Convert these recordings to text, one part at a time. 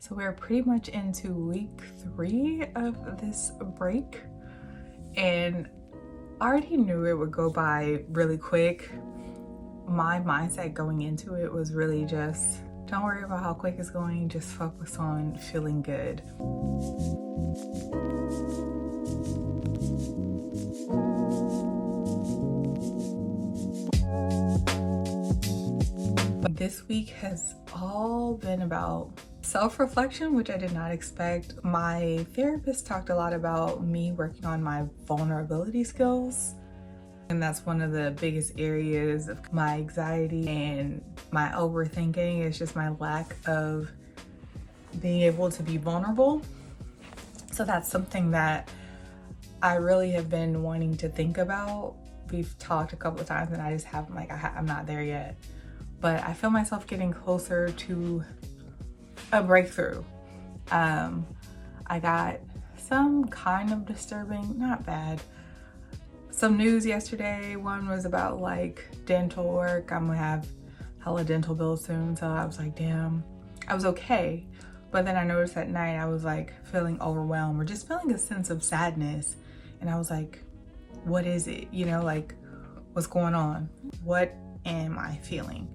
So we're pretty much into week 3 of this break, and I already knew it would go by really quick. My mindset going into it was really just, don't worry about how quick it's going, just focus on feeling good. But this week has all been about self-reflection, which I did not expect. My therapist talked a lot about me working on my vulnerability skills. And that's one of the biggest areas of my anxiety and my overthinking is just my lack of being able to be vulnerable. So that's something that I really have been wanting to think about. We've talked a couple of times and I just haven't, I'm not there yet. But I feel myself getting closer to a breakthrough. I got some kind of disturbing, not bad, some news yesterday. One was about like dental work. I'm gonna have hella dental bills soon. So I was like, damn, I was okay. But then I noticed at night I was like feeling overwhelmed or just feeling a sense of sadness. And I was like, what is it? You know, like what's going on? What am I feeling?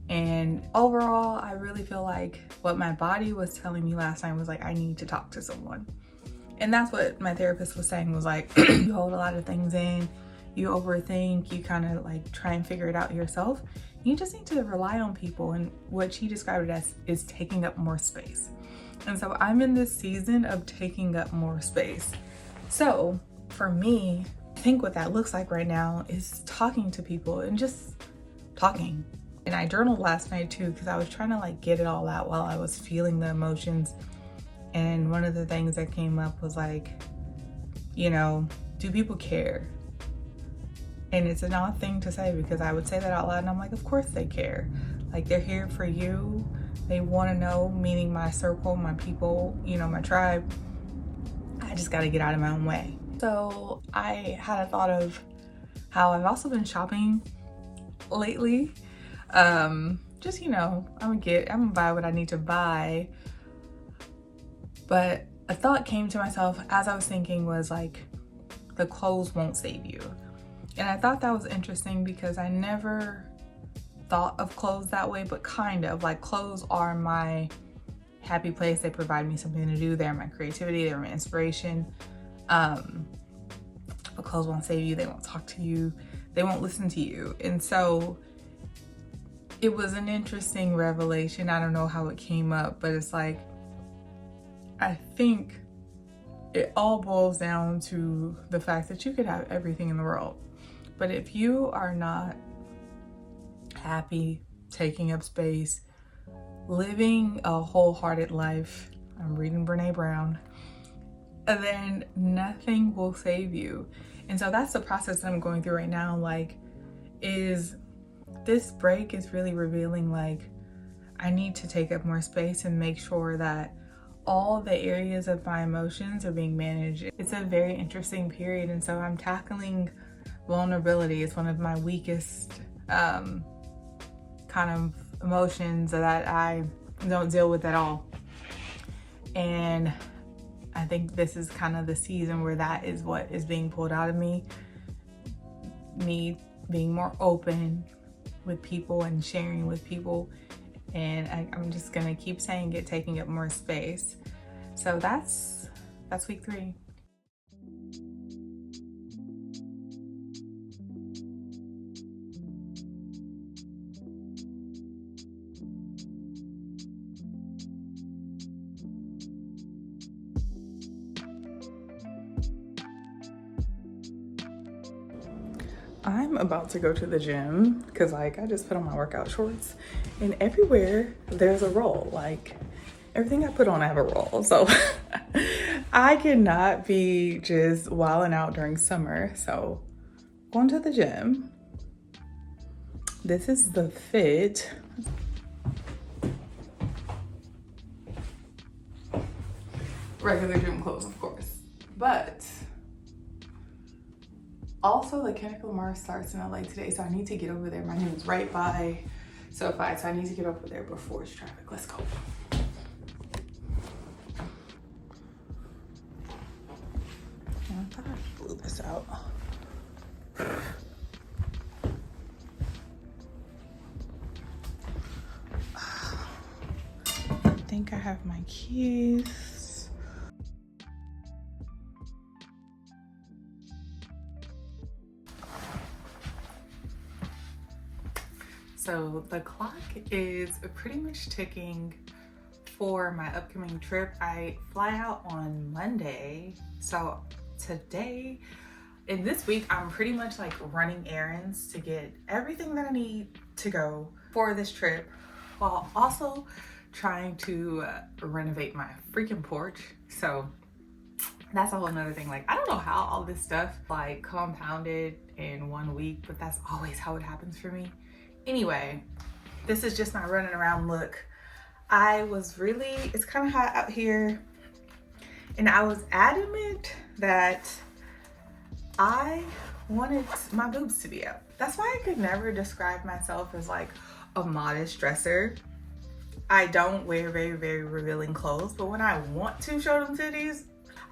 And overall, I really feel like what my body was telling me last night was like, I need to talk to someone. And that's what my therapist was saying was like, you hold a lot of things in, you overthink, you kind of like try and figure it out yourself. You just need to rely on people. And what she described it as is taking up more space. And so I'm in this season of taking up more space. So for me, I think what that looks like right now is talking to people and just talking. And I journaled last night too, because I was trying to like get it all out while I was feeling the emotions. And one of the things that came up was like, you know, do people care? And it's an odd thing to say because I would say that out loud and I'm like, of course they care. Like they're here for you. They want to know, meaning my circle, my people, you know, my tribe. I just got to get out of my own way. So I had a thought of how I've also been shopping lately. Just, you know, I'm gonna buy what I need to buy. But a thought came to myself as I was thinking was like, the clothes won't save you. And I thought that was interesting because I never thought of clothes that way, but kind of like clothes are my happy place. They provide me something to do. They're my creativity, they're my inspiration. But clothes won't save you. They won't talk to you. They won't listen to you. And so it was an interesting revelation. I don't know how it came up, but it's like, I think it all boils down to the fact that you could have everything in the world. But if you are not happy, taking up space, living a wholehearted life, I'm reading Brene Brown, then nothing will save you. And so that's the process that I'm going through right now. Like, this break is really revealing like I need to take up more space and make sure that all the areas of my emotions are being managed. It's a very interesting period, and so I'm tackling vulnerability. It's one of my weakest kind of emotions that I don't deal with at all. And I think this is kind of the season where that is what is being pulled out of me being more open with people and sharing with people. And I'm just gonna keep saying it, taking up more space. So that's week 3. I'm about to go to the gym because like I just put on my workout shorts and everywhere there's a roll. Like everything I put on, I have a roll. So I cannot be just wilding out during summer. So going to the gym. This is the fit. Regular gym clothes, of course. But also the Kendrick Lamar starts in LA today, so I need to get over there. My name's right by SoFi, so I need to get over there before it's traffic. Let's go. stressed out. I think I have my keys. So the clock is pretty much ticking for my upcoming trip. I fly out on Monday. So today, in this week, I'm pretty much like running errands to get everything that I need to go for this trip, while also trying to renovate my freaking porch. So that's a whole nother thing. Like, I don't know how all this stuff like compounded in 1 week, but that's always how it happens for me. Anyway, this is just my running around look. It's kind of hot out here, and I was adamant that I wanted my boobs to be out. That's why I could never describe myself as like a modest dresser. I don't wear very, very revealing clothes, but when I want to show them titties,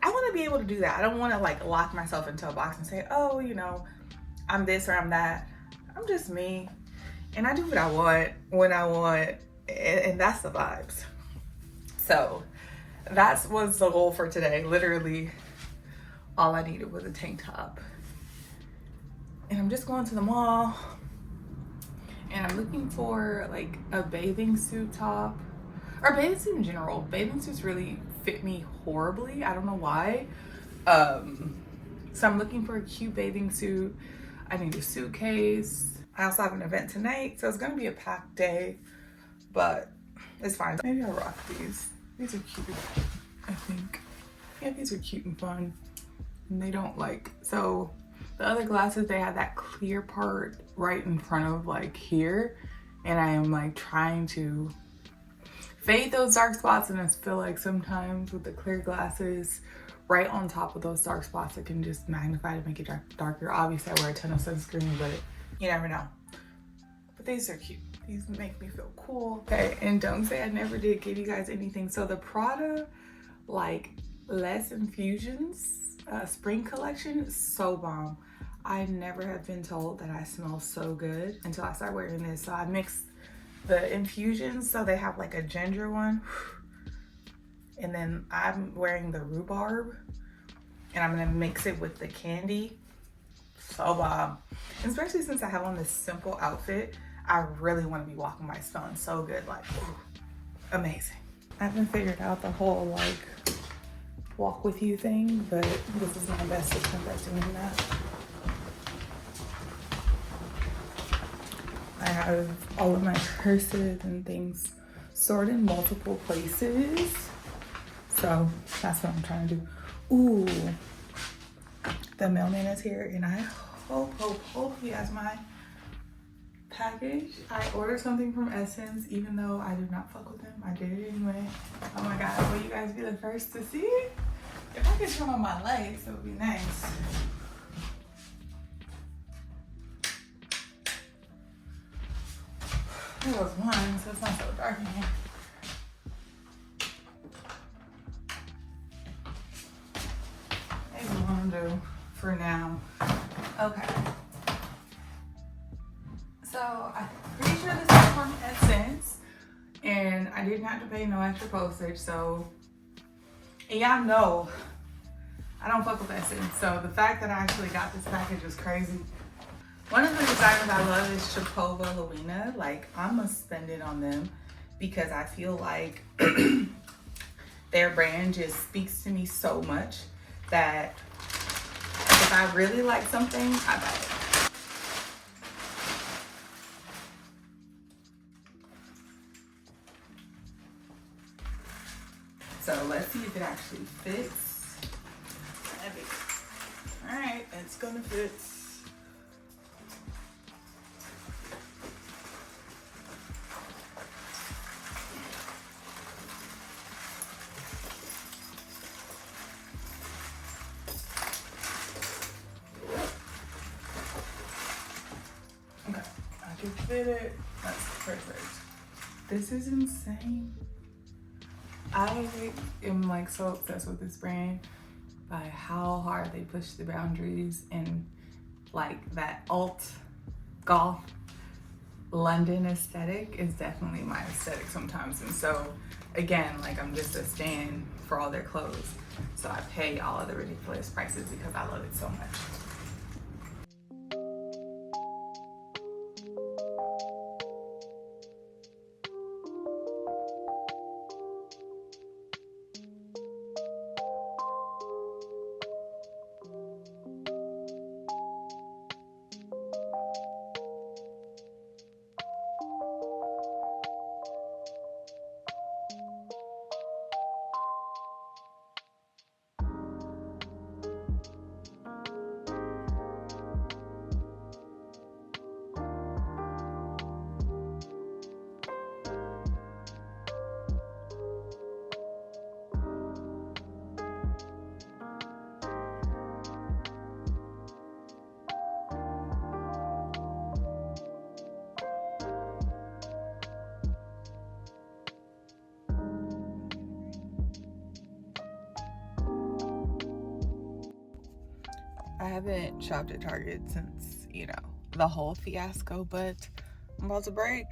I want to be able to do that. I don't want to like lock myself into a box and say, oh, you know, I'm this or I'm that. I'm just me, and I do what I want when I want, and that's the vibes. So that was the goal for today. Literally all I needed was a tank top. And I'm just going to the mall, and I'm looking for like a bathing suit top, or bathing suit in general. Bathing suits really fit me horribly. I don't know why. So I'm looking for a cute bathing suit. I need a suitcase. I also have an event tonight, so it's gonna be a packed day, but it's fine. Maybe I'll rock these. These are cute, I think. Yeah, these are cute and fun. And they don't like, so the other glasses, they have that clear part right in front of like here, and I am like trying to fade those dark spots, and I feel like sometimes with the clear glasses right on top of those dark spots, it can just magnify to make it darker. Obviously I wear a ton of sunscreen, but you never know. But these are cute. These make me feel cool. Okay, and don't say I never did give you guys anything. So the Prada like Less Infusions spring collection is so bomb. I never have been told that I smell so good until I start wearing this. So I mixed the infusions, so they have like a ginger one, and then I'm wearing the rhubarb, and I'm gonna mix it with the candy. So bomb. And especially since I have on this simple outfit, I really want to be walking by smelling so good, like amazing. I haven't figured out the whole like walk with you thing, but this is my best attempt at doing that. I have all of my purses and things stored in multiple places, so that's what I'm trying to do. Ooh, the mailman is here, and I hope he has my package. I ordered something from Essence, even though I do not fuck with them. I did it anyway. Oh my god, will you guys be the first to see it? If I could show on my legs, it would be nice. There was one, so it's not so dark in here. Maybe one will do for now. Okay. So I'm pretty sure this is from Essence, and I didn't have to pay no extra postage. So, and y'all know I don't fuck with Essence, so the fact that I actually got this package is crazy. One of the designers I love is Chapova Luina. Like, I'm gonna spend it on them because I feel like their brand just speaks to me so much that if I really like something, I buy it. So let's see if it actually fits. All right, it's gonna fit. Okay, I can fit it. That's perfect. This is insane. I am like so obsessed with this brand. by how hard they push the boundaries, and like that alt goth London aesthetic is definitely my aesthetic sometimes. And so again, like, I'm just a stan for all their clothes. So I pay all of the ridiculous prices because I love it so much. I haven't shopped at Target since, you know, the whole fiasco, but I'm about to break.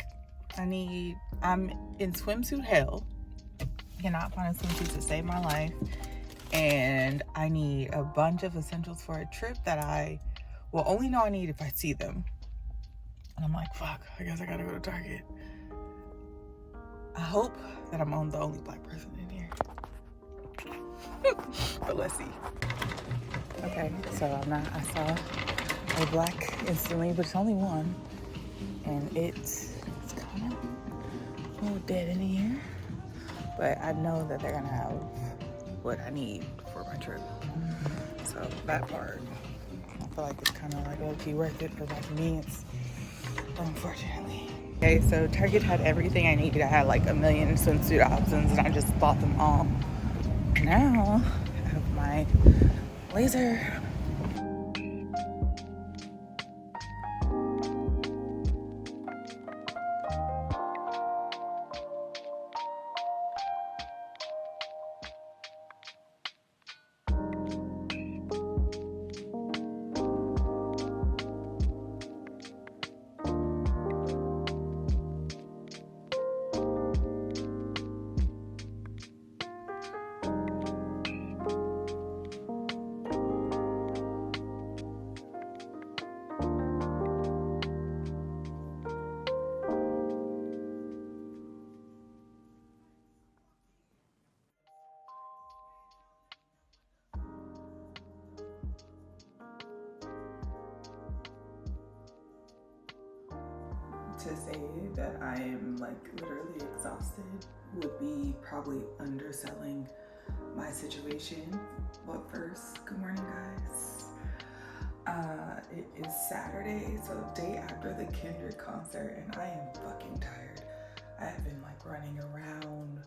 I'm in swimsuit hell. Cannot find a swimsuit to save my life. And I need a bunch of essentials for a trip that I will only know I need if I see them. And I'm like, fuck, I guess I gotta go to Target. I hope that I'm the only black person in here. But let's see. Okay, so I saw a black instantly, but it's only one. And it's kind of a little dead in here. But I know that they're gonna have what I need for my trip. So that part, I feel like it's kind of like low-key worth it for my convenience, unfortunately. Okay, so Target had everything I needed. I had like a million swimsuit options and I just bought them all. Now I have my blazer. To say that I am like literally exhausted would be probably underselling my situation. But first, good morning, guys. It is Saturday, so day after the Kendrick concert, and I am fucking tired. I have been like running around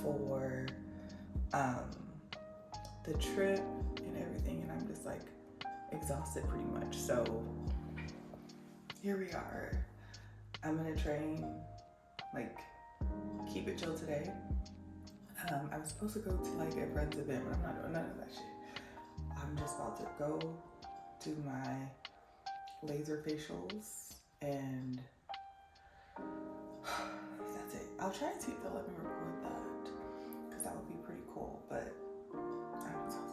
for the trip and everything, and I'm just like exhausted pretty much. So here we are. I'm gonna train, like, keep it chill today. I was supposed to go to like a friend's event, but I'm not doing none of that shit. I'm just about to go do my laser facials, and that's it. I'll try and see if they'll let me record that, because that would be pretty cool, but I'm exhausted.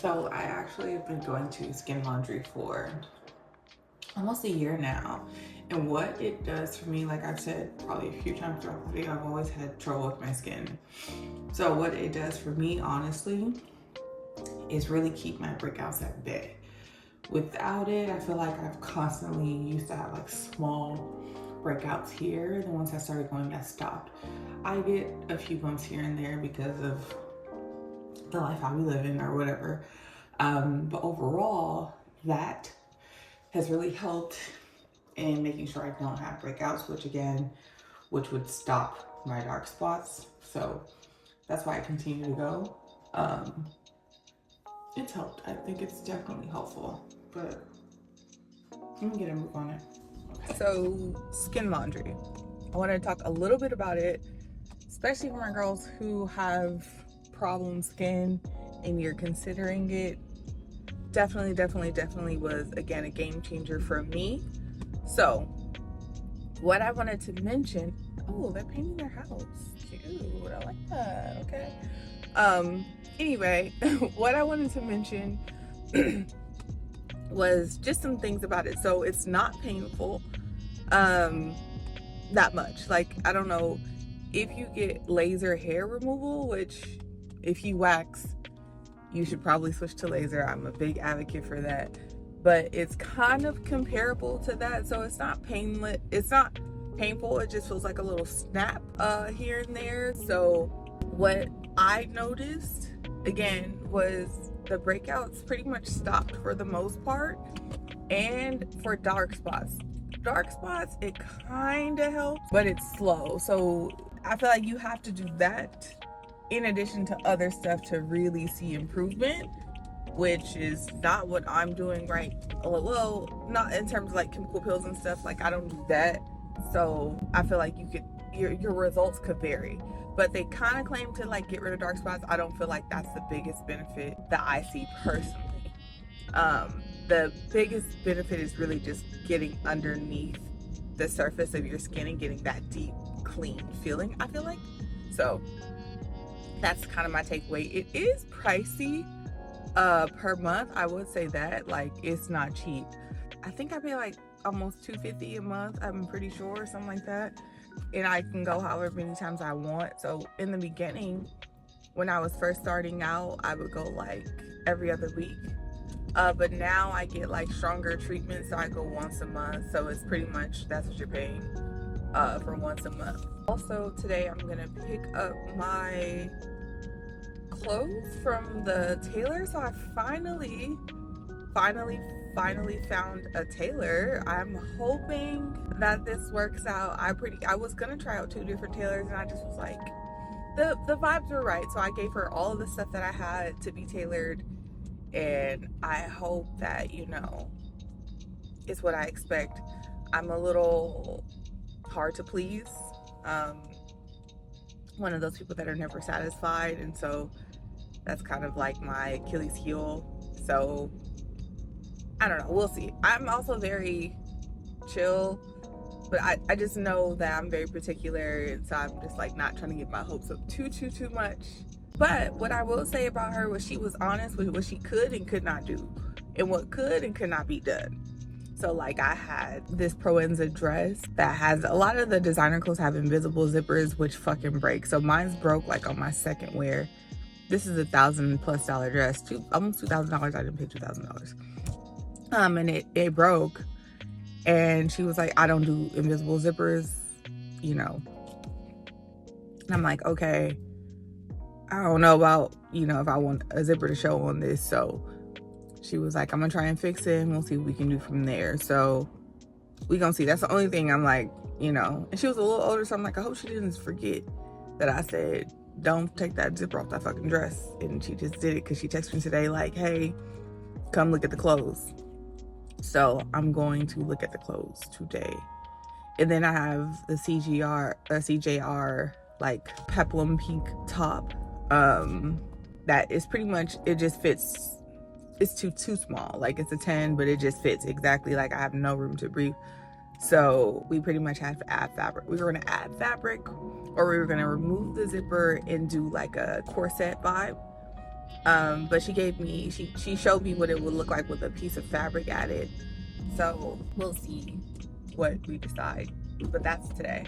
So I actually have been going to Skin Laundry for almost a year now. And what it does for me, like I've said probably a few times throughout the video, I've always had trouble with my skin. So what it does for me, honestly, is really keep my breakouts at bay. Without it, I feel like I've constantly used to have like small breakouts here. Then once I started going, that stopped. I get a few bumps here and there because of the life I be living or whatever. But overall, that has really helped in making sure I don't have breakouts, which would stop my dark spots. So that's why I continue to go. It's helped. I think it's definitely helpful, but let me get a move on it. So skin laundry. I want to talk a little bit about it, especially for my girls who have problem skin and you're considering it. Definitely was, again, a game changer for me. So what I wanted to mention, oh, they're painting their house. Cute, I like that, okay. Anyway, what I wanted to mention was just some things about it. So it's not painful that much. Like, I don't know if you get laser hair removal, which if you wax, you should probably switch to laser. I'm a big advocate for that, but it's kind of comparable to that. So it's not painless, it's not painful, it just feels like a little snap here and there. So what I noticed again was the breakouts pretty much stopped for the most part. And for dark spots, it kind of helps, but it's slow. So I feel like you have to do that in addition to other stuff to really see improvement, which is not what I'm doing right. Well, not in terms of like chemical pills and stuff. Like, I don't do that. So I feel like your results could vary, but they kind of claim to like get rid of dark spots. I don't feel like that's the biggest benefit that I see personally. The biggest benefit is really just getting underneath the surface of your skin and getting that deep, clean feeling, I feel like. So that's kind of my takeaway. It is pricey per month. I would say that, like, it's not cheap. I think I pay like almost $250 a month. I'm pretty sure, something like that. And I can go however many times I want. So in the beginning, when I was first starting out, I would go like every other week. But now I get like stronger treatments, so I go once a month. So it's pretty much, that's what you're paying for once a month. Also today I'm gonna pick up my clothes from the tailor. So I finally found a tailor. I'm hoping that this works out. I was gonna try out 2 different tailors, and I just was like, the vibes were right. So I gave her all of the stuff that I had to be tailored, and I hope that, you know, it's what I expect. I'm a little hard to please. One of those people that are never satisfied, and so that's kind of like my Achilles heel. So I don't know, we'll see. I'm also very chill, but I just know that I'm very particular, and so I'm just like not trying to get my hopes up too much. But what I will say about her was she was honest with what she could and could not do, and what could and could not be done. So like, I had this Proenza dress that has, a lot of the designer clothes have invisible zippers, which fucking break. So mine's broke like on my second wear. This is $1,000+ dress, almost $2,000. I didn't pay $2,000. And it broke, and she was like, I don't do invisible zippers, you know. And I'm like, okay, I don't know about, you know, if I want a zipper to show on this. So she was like, I'm gonna try and fix it, and we'll see what we can do from there. So we gonna see. That's the only thing I'm like, you know. And she was a little older, so I'm like, I hope she didn't forget that I said, don't take that zipper off that fucking dress. And she just did it, because she texted me today like, hey, come look at the clothes. So I'm going to look at the clothes today. And then I have the CJR like peplum pink top that is pretty much, it just fits. It's too small. Like, it's a 10, but it just fits exactly. Like, I have no room to breathe. So we pretty much have to add fabric. We were gonna add fabric, or we were gonna remove the zipper and do like a corset vibe. But she showed me what it would look like with a piece of fabric added. So we'll see what we decide. But that's today.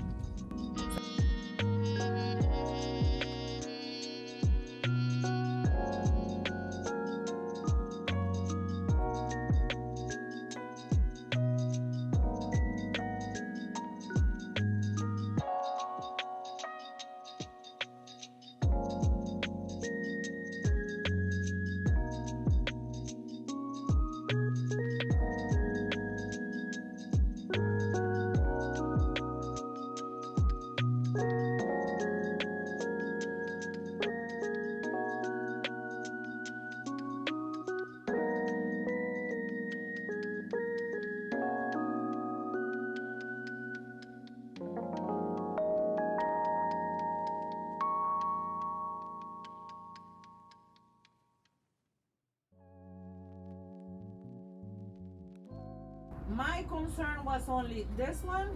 My concern was only this one.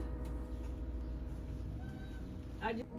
I just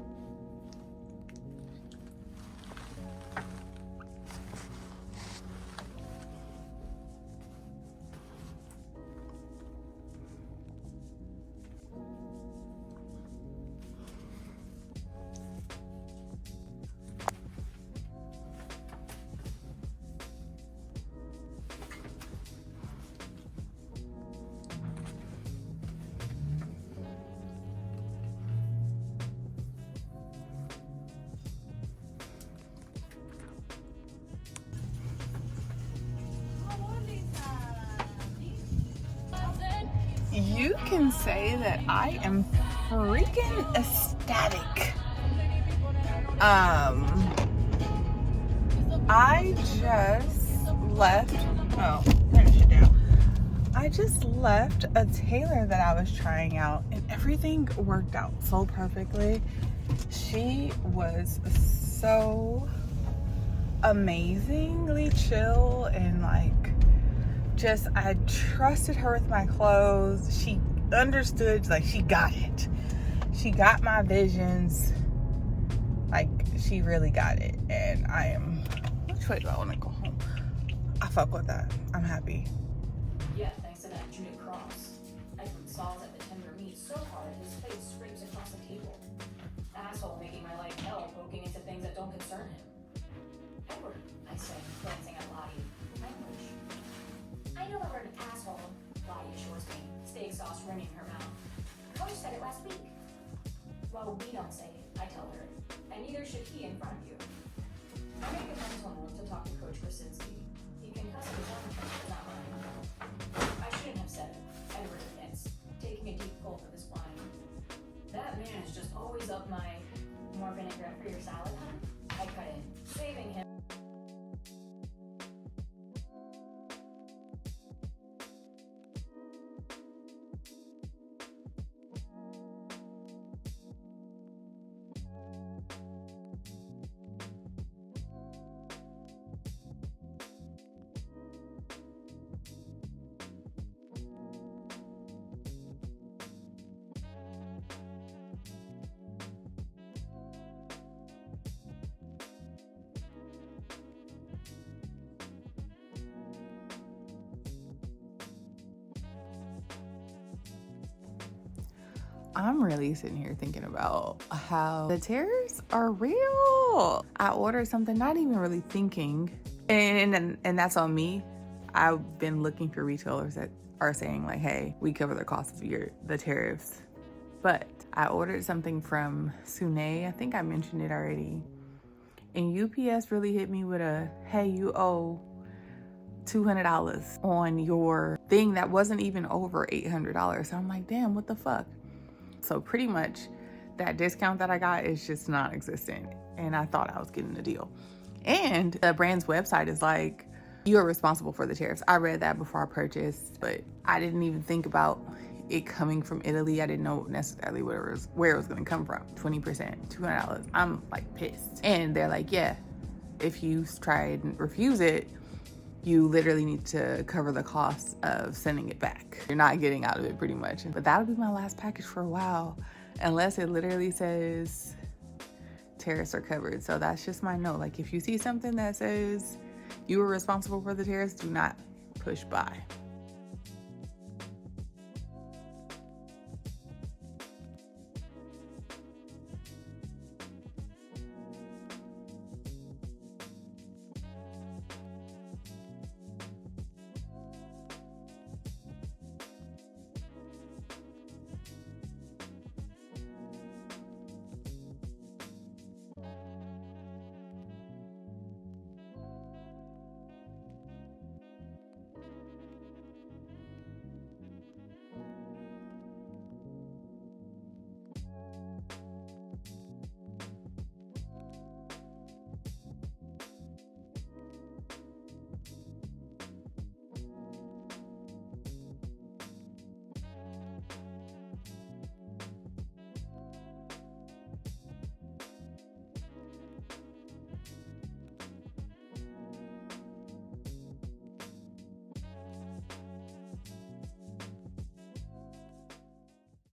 You can say that I am freaking ecstatic. I just left. Oh, turn this shit down. I just left a tailor that I was trying out, and everything worked out so perfectly. She was so amazingly chill and like just, I trusted her with my clothes. She understood, like she got it. She got my visions. Like she really got it. And I am, which way do I want to go home? I fuck with that. I'm happy. Yeah, thanks to that Judith Cross. Edward saws at the tender meat so hard his face scrapes across the table. Asshole making my life hell, poking into things that don't concern him. Edward, I say, glancing at Lottie. Language. I know the word asshole, Lottie assures me, steak sauce ringing her mouth. Coach said it last week. Well, we don't say it, I tell her, and neither should he in front of you. I make a mental note to talk to Coach Krasinski. He can cuss his own things, but not mine. I shouldn't have said it, Edward admits, taking a deep gulp of his wine. That man is just always up my more vinaigrette for your salad, huh? I cut in, saving him. I'm really sitting here thinking about how the tears are real. I ordered something not even really thinking, and that's on me. I've been looking for retailers that are saying like, hey, we cover the cost of the tariffs. But I ordered something from Sune. I think I mentioned it already. And UPS really hit me with a, hey, you owe $200 on your thing that wasn't even over $800. So I'm like, damn, what the fuck? So pretty much that discount that I got is just non-existent. And I thought I was getting a deal. And the brand's website is like, you are responsible for the tariffs. I read that before I purchased, but I didn't even think about it coming from Italy. I didn't know necessarily where it was going to come from. 20%, $200. I'm like pissed. And they're like, yeah, if you try and refuse it, you literally need to cover the cost of sending it back. You're not getting out of it pretty much. But that'll be my last package for a while, unless it literally says tariffs are covered. So that's just my note. Like if you see something that says you were responsible for the tariffs, do not push buy.